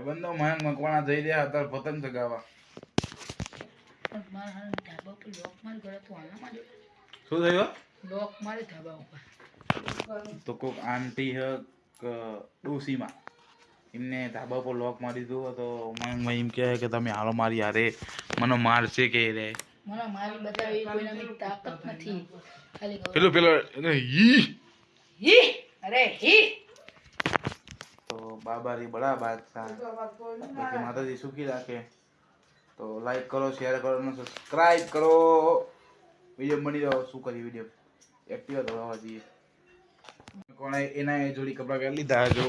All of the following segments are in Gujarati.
બંધો મયંક મકવાણા જઈ રહ્યા હતા પતંગ ચગાવવા. શું થયું? તો કોક આંટી હ ડોસીમાં એમને ધાબા પર લોક મારી દીધું તો મયંક એમ કહે કે તમે હાલો મારી યારે મને મારશે કે રે મને મારી બતાવી કોઈનામાં તાકાત નથી. ખાલી પેલો હી હી અરે હી તો બાબારી બડા બાદશાહ કે માતાજી સુખી રાખે. તો લાઈક કરો, શેર કરો અને સબસ્ક્રાઇબ કરો. વિડીયો બની જાવ. શું કરી વિડીયો એક્ટિવા દોડાવવા જઈએ. કોણે એના જોડી કપડા પહેરી લીધા જો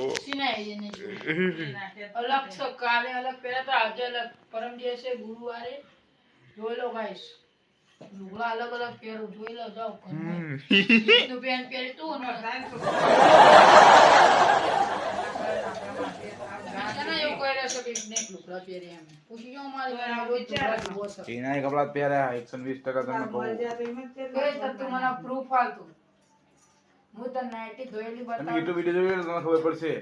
અલગ છે. કાલે અલગ પહેર્યા તો આજે અલગ. પરમ દિવસે ગુરુવારે જોઈ લો ગાઈસ. લુગડા અલગ અલગ પહેરું જોઈ લો. જાઓ નું પેન પહેરી તું ને એવું કહી રહ્યો છે કે લુગડા પહેરી એમ પૂછી જો મારી એના કપડા પહેર્યા 120% તમને કહું. તું મને પ્રૂફ આલતું. હું તો નાઈટી ધોયેલી તમે બતાવું. YouTube વિડિયો જોયો તમને ખબર પડશે.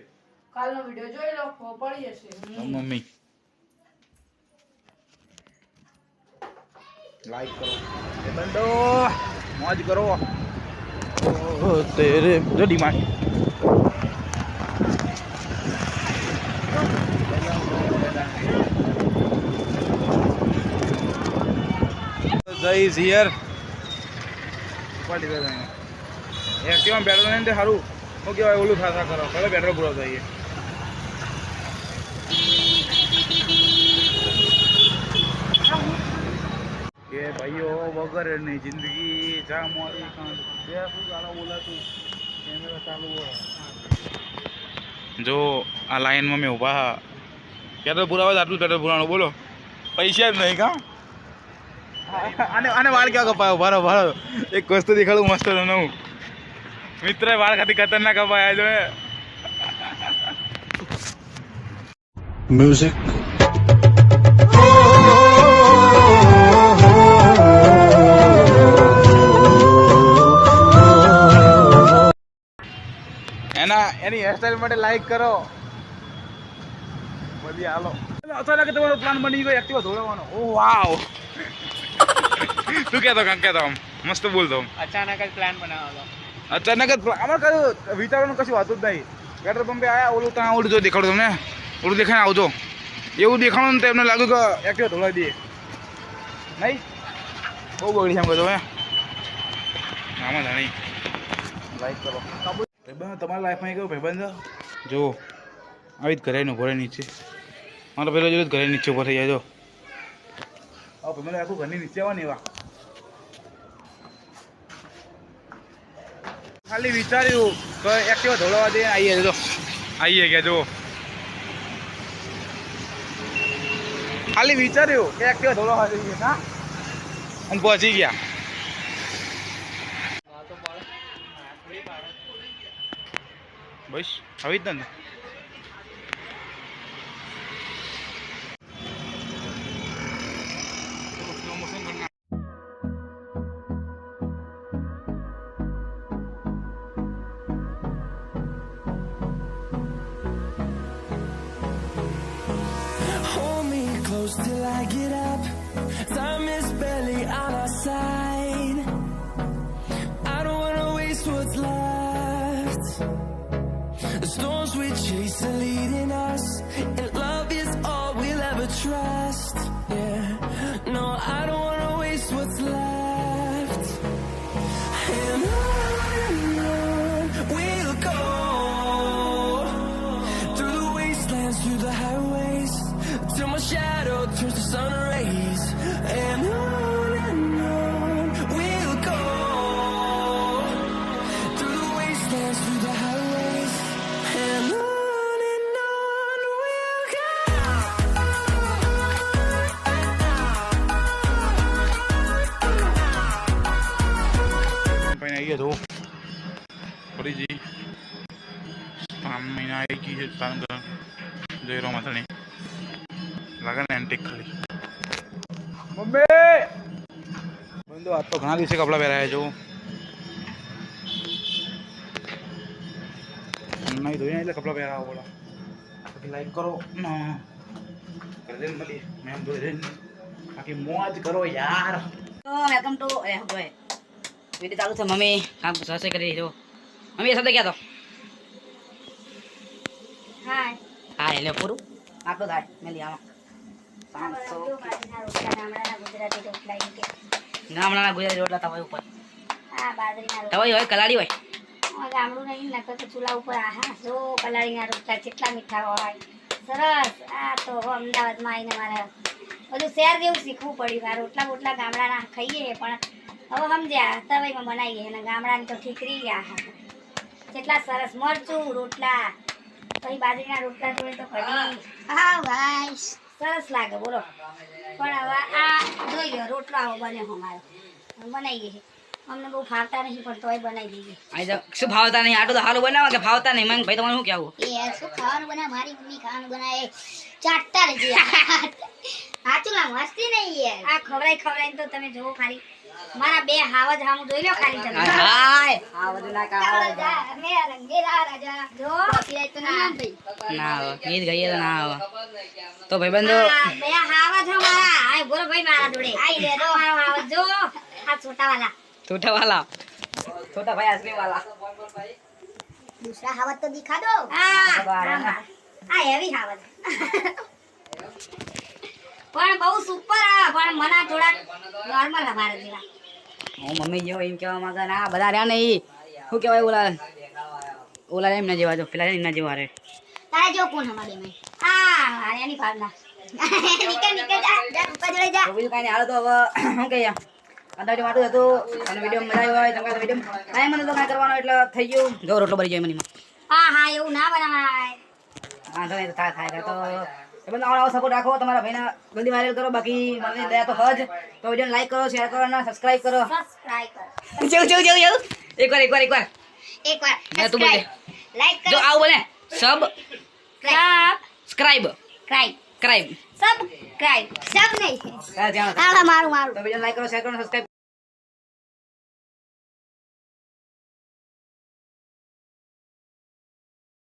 કાલનો વિડિયો જોઈ લો ખબર પડી જશે. મમ્મી લાઈક કરો એ બંડો મોજ કરો. ઓ તેરે જડી માં ગાઈસ હિયર પાર્ટી કરે છે. એક્ટિવા બેઠો ને તે સારું શું કહેવાય ઓલું થાતા કરો કયો પેટ્રોલ પૂરો થઈએ. કે ભાઈઓ વગરની જિંદગી જા મોરી કાંડ બે શું ગાળો બોલાતું કેમેરા ચાલુ હોય. જો આ લાઈનમાં મેં ઊભા હા પેટ્રોલ પુરાવા આટલું પેટ્રોલ પુરાવાનું બોલો પૈસા જ નહીં કા. આને વાળ ક્યાં કપાયો ભારો ભારો એક વસ્તુ દેખાડું મસ્ત નવું મિત્ર વાળ ખાતી ખતરનાક કપાયા જો મ્યુઝિક એની હેરસ્ટાઈલ માટે લાઈક કરો બધી હાલો. અચાનક તમારો પ્લાન બની ગયો એક્ટિવા ધોળવાનો. ઓ વાવ શું કહેતો કાંક કહેતો આમ મસ્ત બોલતો. અચાનક જ પ્લાન બનાવવાનો. અચાનક જ અમારે કયું વિચારવાનું કશું વાતું જ નહીં. પેટ્રોલ પંપે આવ્યા ઓલું ત્યાં ઓલું જો દેખાડો તમને ઓલું દેખાય આવજો એવું દેખાડું ને તો એમને લાગ્યું કે એક્ટિવા ધોળાવી દઈએ નહીં. બહુ બગડી એમ કહો હે આમાં જાણી લાઈક કરો. ભાઈબંધ તમારા લાઈફમાં કેવું ભાઈબંધ જો આવી જ ઘરે ઉભો નીચે મારો પેલો જોયું ઘરે નીચે ઉભો થઈ જાય જો ભાઈ આખું ઘરની નીચે આવવા ને એવા ખાલી વિચાર્યું કે એક્ટિવા ધોળાવા દે આવીએ જો આવીએ ગયા જો ખાલી વિચાર્યું કે એક્ટિવા ધોળાવા દઈએ હા અને પહોંચી ગયા. બસ આવી જ ને Hold me close till I get up. Time is barely on our side. I don't wanna waste what's left. The storms we chase are leading us, and love is all we'll ever trust. Yeah, no, I don't wanna waste what's left. And on we'll go, through the wastelands, through the highways, till my shadow turns to sun rays. And on we'll go, through the wastelands, through the highways, and on we'll go. આવી ગયા તો ફરીજી 3 મહિના આવી ગઈ છે સ્થાન જઈ રહ્યો માથે નહીં લાગે ને એન્ટિક ખાલી. મમ્મી બંધો આજ તો ઘણા દિવસે કપડા પહેરાયા જો નહીં ધોઈને એટલે કપડા પહેરાવો બોલા બાકી લાઈક કરો કરી મળી મેમ બાકી મોજ કરો યાર. તો વેલકમ ટુ વિડીયો ચાલુ છે. મમ્મી કામ રસોઈ કરી રહી છો. મમ્મી એ શબ્દ ક્યાં તો હાય હા એટલે પૂરું આટલું થાય મેલી આમાં ગામડાના ગુજરાતી રોટલા તવાઈ ઉપર તવાઈ હોય કલાડી હોય ગામડું નહીં નકર તો ચૂલા ઉપર આહા જો કલાળીના રોટલા કેટલા મીઠા હોય સરસ. આ તો અમદાવાદમાં આવીને મારે બધું શહેર જેવું શીખવું પડ્યું. આ રોટલા બોટલા ગામડાના ખાઈએ પણ હવે સમજ્યા તવાઈમાં બનાવીએ અને ગામડાની તો ઠીકરી આહા કેટલા સરસ મરચું રોટલા પછી બાજરીના રોટલા જોડે તો કઢી હા ભાઈ સરસ લાગે બોલો. પણ હવે આ જોઈ લો રોટલો આવો બન્યો અમારો બનાવીએ અમને બહુ ફાવતા નહીં પણ તોય બનાવી દઈએ. અહીં તો શું ભાવતા નહીં આટલું તો સારું બનાવો કે ભાવતા નહીં મને ભાઈ તમારે શું કહેવું એ શું ખાવાનું બનાવે મારી મમ્મી ખાવાનું બનાવે ચાટતા રહેજે સાચું ના મસ્તી નહીં યાર. આ ખવડાઈ તો તમે જોવો ખાલી મારા બે હાવજ હામું જોઈ લો ખાલી તમે. હાય આ બધું ના કામ મેરા રંગેલા રાજા જો પીરાય તો ના ભાઈ ના આવે ગીત ગઈએ તો ના આવે તો ભાઈબંધો બે હાવજ હો મારા આય બોલો ભાઈ મારા જોડે આઈ લે દો મારો હાવજ જો આ છોટા વાલા छोटा वाला छोटा भाई असली वाला दूसरा हावज तो दिखा दो આ હેવી હાવજ પણ બહુ સુપર આ પણ મને થોડા નોર્મલ અમારા જેવા. હું મમ્મી જેવો એમ કહેવા માંગે ના બધા રહ્યા ને ઈ શું કહેવાય ઓલા એમના જેવા જો પેલા એમના જેવા રે તારે જો કોણ અમારી મેં આ આયાની ભાવના નીકળ જા ઉપર જોડે જા. તો બીજું કાંઈ નહીં હાલો તો હવે શું કહીએ અંદાજે વાટું હતું અને વિડીયો મજા આવ્યો હોય તમે વિડીયો કાંઈ મને તો કાંઈ કરવાનો એટલે થઈ ગયું જો રોટલો ભરી જાય મનીમાં હા એવું ના બનાવાય. વાંધો નહીં તો થાય તો એ બધા આવો સપોર્ટ રાખો તમારા ભાઈના ગંદી વાયરલ કરો બાકી મને દયા તો હજ તો વિડીયોને લાઈક કરો શેર કરો અને સબસ્ક્રાઇબ કરો સબસ્ક્રાઇબ કર જેવું એકવાર એકવાર મેં તું બોલે લાઈક જો આવું બોલે સબ સ્ક્રાઇબ ક્રાઇબ ક્રાઇબ સબસ્ક્રાઇબ સબ નહીં ત્યાં તાળા મારું તો વિડીયોને લાઈક કરો શેર કરો સબસ્ક્રાઇબ